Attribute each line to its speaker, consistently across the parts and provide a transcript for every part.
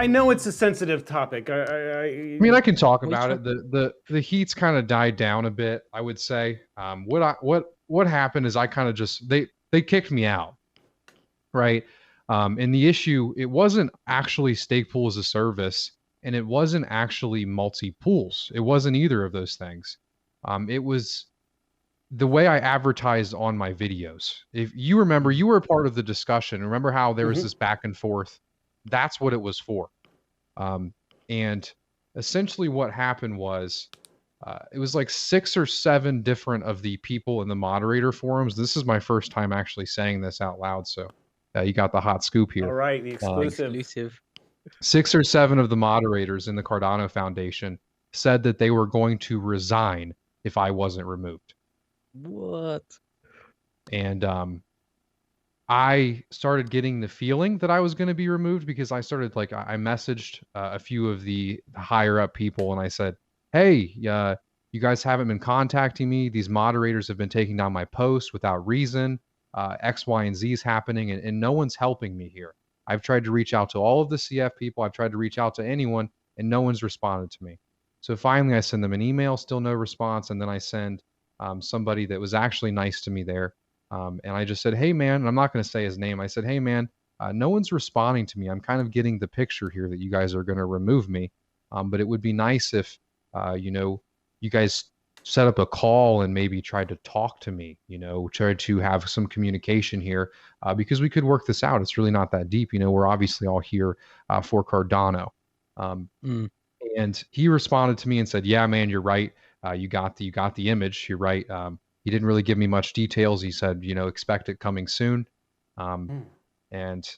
Speaker 1: know it's a sensitive topic.
Speaker 2: I mean, I can talk about it. The heat's kind of died down a bit, I would say. What happened is I kind of just they kicked me out, right? And the issue, it wasn't actually stake pool as a service, and it wasn't actually multi pools. It wasn't either of those things. It was the way I advertised on my videos. If you remember, you were a part of the discussion. Remember how there was this back and forth? That's what it was for. And essentially what happened was it was like 6 or 7 different of the people in the moderator forums. This is my first time actually saying this out loud. So you got the hot scoop here.
Speaker 1: All right, the exclusive.
Speaker 2: 6 or 7 of the moderators in the Cardano Foundation said that they were going to resign if I wasn't removed.
Speaker 3: What?
Speaker 2: And I started getting the feeling that I was going to be removed because I started I messaged a few of the higher up people and I said, hey, you guys haven't been contacting me. These moderators have been taking down my posts without reason. X, Y, and Z is happening and no one's helping me here. I've tried to reach out to all of the CF people. I've tried to reach out to anyone and no one's responded to me. So finally I send them an email, still no response. And then I send somebody that was actually nice to me there. And I just said, hey, man, and I'm not going to say his name. I said, hey, man, no one's responding to me. I'm kind of getting the picture here that you guys are going to remove me. But it would be nice if, you guys set up a call and maybe tried to talk to me, try to have some communication here because we could work this out. It's really not that deep. We're obviously all here for Cardano. And he responded to me and said, yeah, man, you're right. You got the image. You're right. He didn't really give me much details. He said, expect it coming soon. And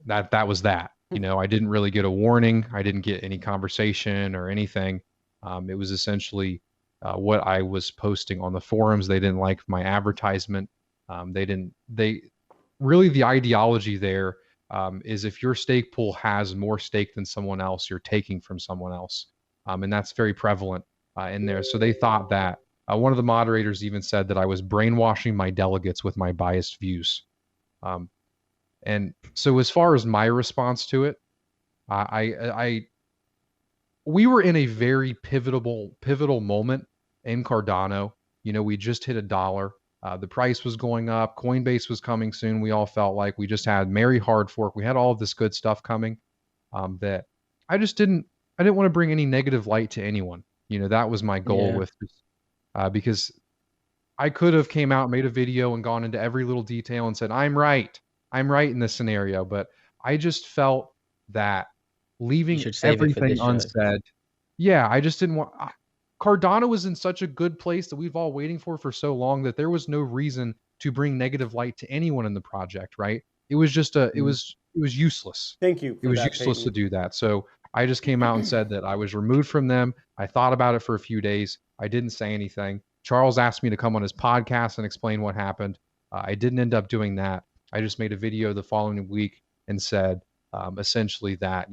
Speaker 2: that was that. I didn't really get a warning. I didn't get any conversation or anything. It was essentially what I was posting on the forums. They didn't like my advertisement. The ideology there is if your stake pool has more stake than someone else, you're taking from someone else. And that's very prevalent in there. So they thought that. One of the moderators even said that I was brainwashing my delegates with my biased views. And so as far as my response to it, we were in a very pivotal moment in Cardano. We just hit $1. The price was going up. Coinbase was coming soon. We all felt like we just had Merry Hard Fork. We had all of this good stuff coming that I didn't want to bring any negative light to anyone. That was my goal with this. Because I could have came out, made a video and gone into every little detail and said, I'm right in this scenario. But I just felt that leaving everything unsaid. Yeah, I just didn't want... Cardano was in such a good place that we've all waiting for so long that there was no reason to bring negative light to anyone in the project, right? It was just it was useless.
Speaker 1: Thank you.
Speaker 2: It was useless to do that. So I just came out and said that I was removed from them. I thought about it for a few days. I didn't say anything. Charles asked me to come on his podcast and explain what happened. I didn't end up doing that. I just made a video the following week and said essentially that,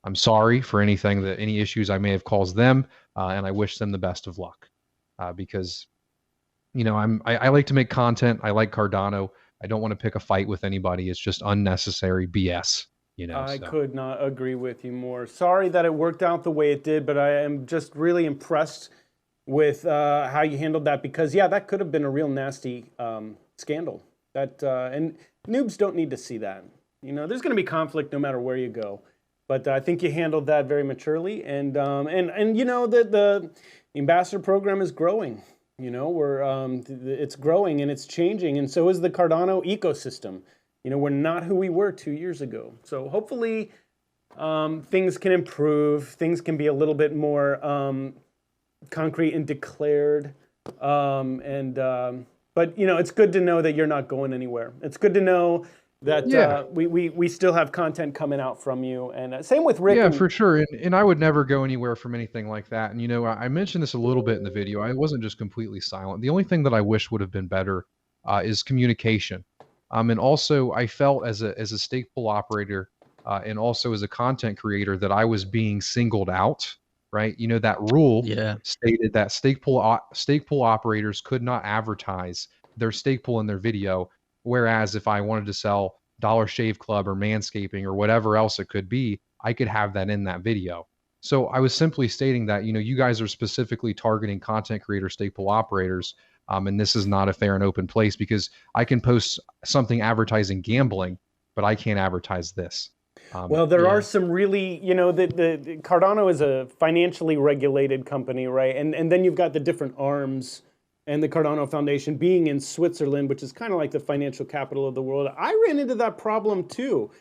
Speaker 2: I'm sorry for any issues I may have caused them, and I wish them the best of luck. Because, I like to make content. I like Cardano. I don't want to pick a fight with anybody. It's just unnecessary BS.
Speaker 1: I could not agree with you more. Sorry that it worked out the way it did, but I am just really impressed with how you handled that because, that could have been a real nasty scandal. And noobs don't need to see that. There's going to be conflict no matter where you go. But I think you handled that very maturely. And the ambassador program is growing. It's growing and it's changing. And so is the Cardano ecosystem. We're not who we were 2 years ago. So hopefully things can improve. Things can be a little bit more concrete and declared. But it's good to know that you're not going anywhere. It's good to know that we still have content coming out from you. And same with Rick.
Speaker 2: Yeah, for sure. And I would never go anywhere from anything like that. And, I mentioned this a little bit in the video. I wasn't just completely silent. The only thing that I wish would have been better is communication. And also, I felt as a stake pool operator and also as a content creator that I was being singled out, right? That rule stated that stake pool operators could not advertise their stake pool in their video. Whereas if I wanted to sell Dollar Shave Club or Manscaping or whatever else it could be, I could have that in that video. So I was simply stating that, you guys are specifically targeting content creator staple operators, and this is not a fair and open place because I can post something advertising gambling, but I can't advertise this.
Speaker 1: Well, there are some really, the Cardano is a financially regulated company, right? And then you've got the different arms and the Cardano Foundation being in Switzerland, which is kind of like the financial capital of the world. I ran into that problem too.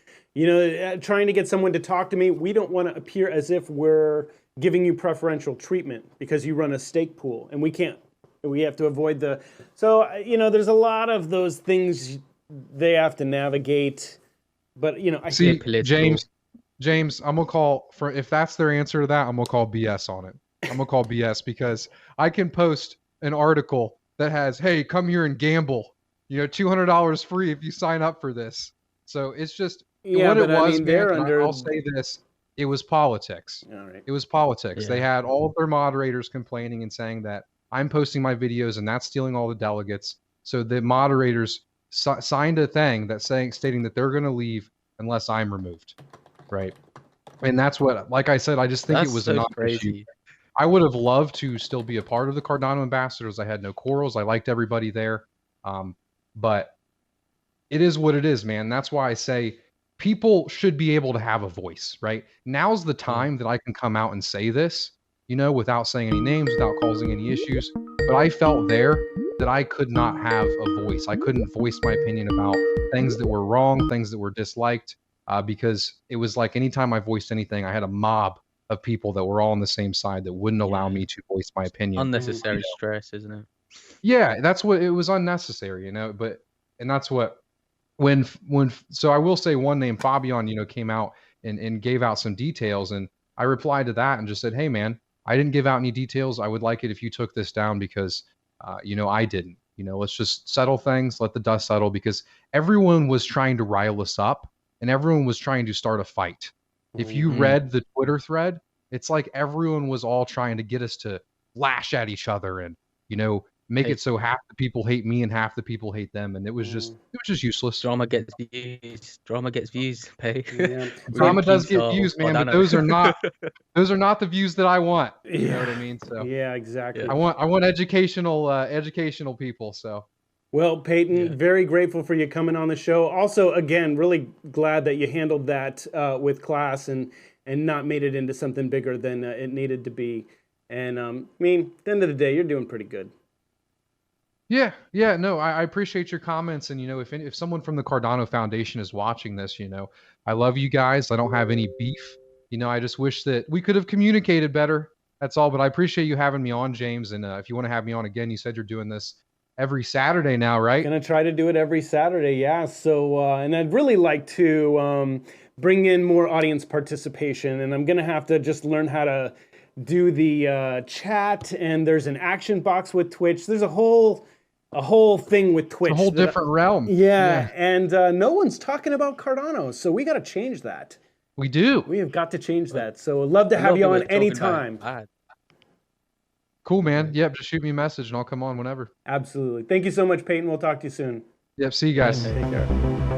Speaker 1: Trying to get someone to talk to me, we don't want to appear as if we're giving you preferential treatment because you run a stake pool, and we can't. We have to avoid so, there's a lot of those things they have to navigate. But, I
Speaker 2: see, James, I'm gonna if that's their answer to that, I'm gonna call BS on it. I'm gonna call BS because I can post an article that has, hey, come here and gamble, $200 free if you sign up for this. So it's just what it was. I'll say this: it was politics.
Speaker 1: All right.
Speaker 2: It was politics. They had all of their moderators complaining and saying that I'm posting my videos and that's stealing all the delegates. So the moderators signed a thing that stating that they're going to leave unless I'm removed, right? And that's what, like I said, I just think it was a non-issue. I would have loved to still be a part of the Cardano Ambassadors. I had no quarrels. I liked everybody there, but it is what it is, man. That's why I say people should be able to have a voice, right? Now's the time that I can come out and say this, without saying any names, without causing any issues. But I felt there that I could not have a voice. I couldn't voice my opinion about things that were wrong, things that were disliked, because it was like anytime I voiced anything, I had a mob of people that were all on the same side that wouldn't allow me to voice my opinion.
Speaker 3: Unnecessary stress, isn't it?
Speaker 2: Yeah, that's what it was, unnecessary, and that's what so I will say one name, Fabian, came out and gave out some details, and I replied to that and just said, hey man, I didn't give out any details. I would like it if you took this down because I didn't. Let's just settle things, let the dust settle, because everyone was trying to rile us up and everyone was trying to start a fight. If you read the Twitter thread, it's like everyone was all trying to get us to lash at each other and, make it so half the people hate me and half the people hate them, and it was just useless.
Speaker 3: Drama gets views. Pay.
Speaker 1: Yeah.
Speaker 2: Drama does get views, man, but those are not the views that I want. You know what I mean? So
Speaker 1: yeah, exactly.
Speaker 2: I want educational people. So
Speaker 1: well, Peyton, very grateful for you coming on the show. Also, again, really glad that you handled that with class and not made it into something bigger than it needed to be. And at the end of the day, you're doing pretty good.
Speaker 2: Yeah, no, I appreciate your comments, and if someone from the Cardano Foundation is watching this, I love you guys. I don't have any beef. I just wish that we could have communicated better. That's all. But I appreciate you having me on, James. And if you want to have me on again, you said you're doing this every Saturday now, right?
Speaker 1: Gonna try to do it every Saturday, yeah. So, and I'd really like to bring in more audience participation, and I'm gonna have to just learn how to do the chat. And there's an action box with Twitch. There's a whole thing with Twitch.
Speaker 2: It's a whole different realm.
Speaker 1: Yeah, and no one's talking about Cardano, so we got to change that.
Speaker 2: We do.
Speaker 1: We have got to change that. So I'd love to have you on anytime.
Speaker 2: Cool, man. Yep, just shoot me a message and I'll come on whenever.
Speaker 1: Absolutely. Thank you so much, Peyton. We'll talk to you soon.
Speaker 2: Yep, see you guys.
Speaker 1: Take care.